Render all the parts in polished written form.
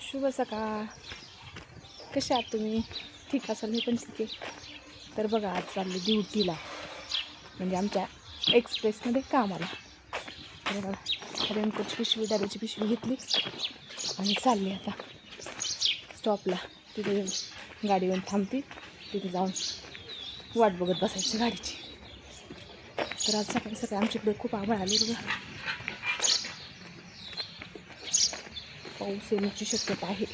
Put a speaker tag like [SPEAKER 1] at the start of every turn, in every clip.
[SPEAKER 1] शुभ सकाळ. कसे आहात तुम्ही? ठीक असाल, मी पण ठीक आहे. तर बघा, आज चालले ड्युटीला, म्हणजे आमच्या एक्सप्रेसमध्ये कामाला. तर बघा, रेनकोटची पिशवी, डब्याची पिशवी घेतली आणि चालली आता स्टॉपला. तिथे गाडी येऊन थांबती, तिथे जाऊन वाट बघत बसायची गाडीची. तर आज सकाळी सकाळी आमच्याकडे खूप आभाळ आली बघा. पाऊस येण्याची शक्यता आहे.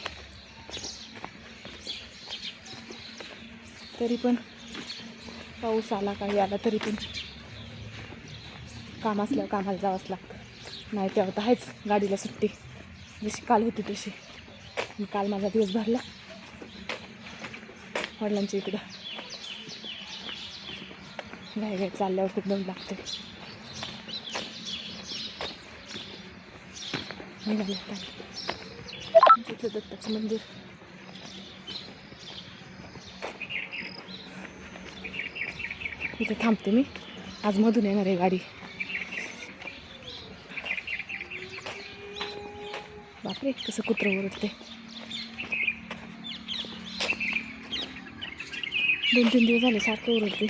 [SPEAKER 1] तरी पण पाऊस आला काही आला तरी पण काम असल्यावर कामाला जावंच लागतं. नाही तेव्हा तर आहेच गाडीला सुट्टी, जशी काल होती तशी. मी काल माझा दिवस भरला वडिलांच्या इकडं. घाई चालल्यावर खूप दम लागते. निघाले आता तिथं दत्ताचं मंदिर. इथे थांबते मी. आज मधून येणार आहे गाडी. बापरे, कसं कुत्रं ओरडते. 2-3 दिवस झाले सारखं ओरडते.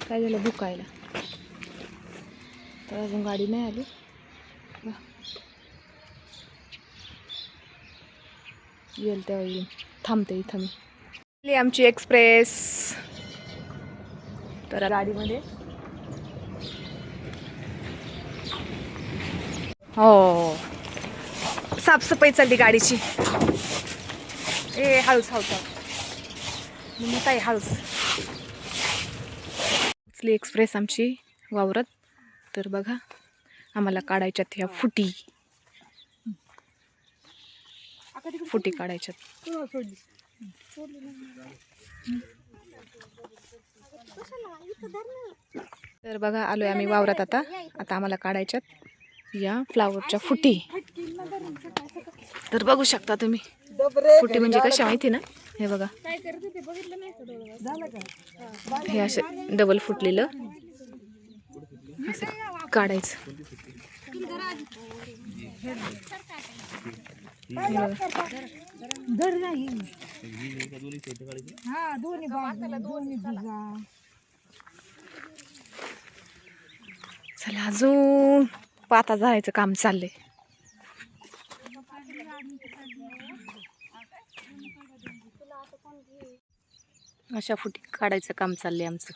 [SPEAKER 1] काय झालं भुकायला, तर अजून गाडी नाही आली. येईल तेव्हा येईल. थांबते इथं मी. आमची एक्सप्रेस तर गाडीमध्ये. हो, साफसफाई चालली गाडीची. हळूच हळूच मी काय हळूच. एक्सप्रेस आमची वावरत. तर बघा, आम्हाला काढायच्यात ह्या फुटी काढायच्यात. तर बघा, आलोय आम्ही वावरात. आता आम्हाला काढायच्यात या फ्लावरच्या फुटी. तर बघू शकता तुम्ही, फुटी म्हणजे कशा माहिती ना. हे बघा, हे असे डबल फुटलेलं असं काढायचं. चला, अजून पाता जायचं काम चाललंय. अशा फुटी काढायचं काम चाललंय आमचं.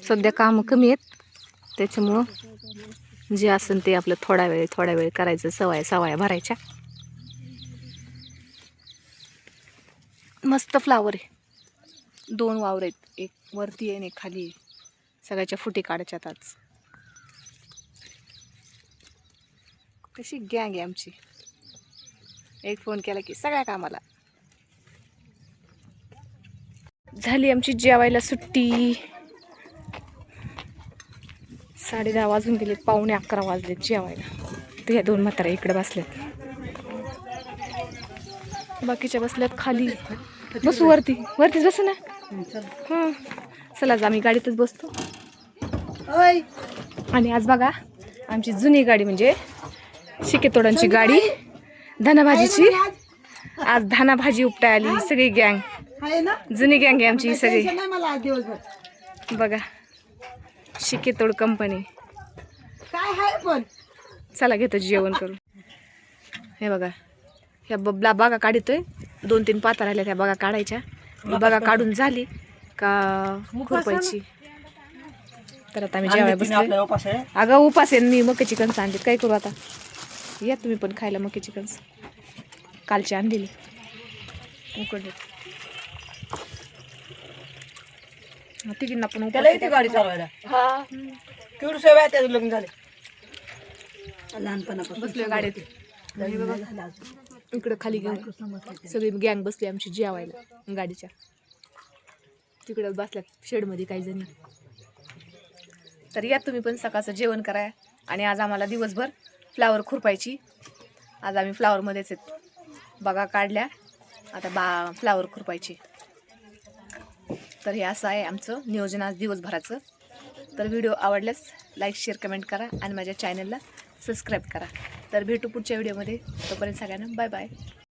[SPEAKER 1] सध्या काम कमी आहेत, त्याच्यामुळं जे असेल ते आपलं थोडा वेळ करायचं. सवाया भरायच्या. मस्त फ्लावर आहे. 2 वावर आहेत, एक वरती आहे आणि एक खाली आहे. सगळ्याच्या फुटी काढायच्यात आज. कशी गँग आहे आमची. एक फोन केला की सगळ्या कामाला. झाली आमची जेवायला सुट्टी. 10:30 वाजून गेलेत, 11:45 वाजलेत जेवायला. तर ह्या 2 म्हाताऱ्या इकडे बसल्यात, बाकीच्या बसल्यात खाली. बसू वरतीच बसू ना. हां, चला आम्ही गाडीतच बसतो. आणि आज बघा, आमची जुनी गाडी म्हणजे शिकेतोडांची गाडी, धनाभाजीची. आज धनाभाजी उपटाय आली सगळी गँग. जुनी गँग आहे आमची सगळी. बघा, शिकेतोड कंपनी. चला घेतो जेवण करून. हे बघा, ह्या बागा काढतोय. 2-3 पाता राहिल्या त्या बागा काढायच्या. बागा काढून झाली का खुरपायची. तर आता आम्ही जेवायला बसलोय. अगं उपास आहे, मी मक्याची कणसं आणली. काय करू आता, या तुम्ही पण खायला मक्याची कणसं. कालची आणलेली उकडले. तिघींना पण गाडी चालवायला. हा, केवढं सेवा त्याचं लग्न झाले. लहानपणापासून बसलोय गाडीत. इकडं खाली घेऊन सगळी गँग बसली आमची जेवायला गाडीच्या. तिकडं बसल्यात शेडमध्ये काही जणी. तर या तुम्ही पण सकाळचं जेवण करा. आणि आज आम्हाला दिवसभर फ्लावर खुरपायची. आज आम्ही फ्लावरमध्येच आहेत बघा काढल्या. आता फ्लावर खुरपायची. तर हे असं आहे आमचं नियोजन आज दिवसभराचं. तर व्हिडिओ आवडल्यास लाईक शेअर कमेंट करा आणि माझ्या चॅनलला सबस्क्राईब करा. तर भेटू पुढच्या व्हिडिओमध्ये. तोपर्यंत सगळ्यांना बाय बाय.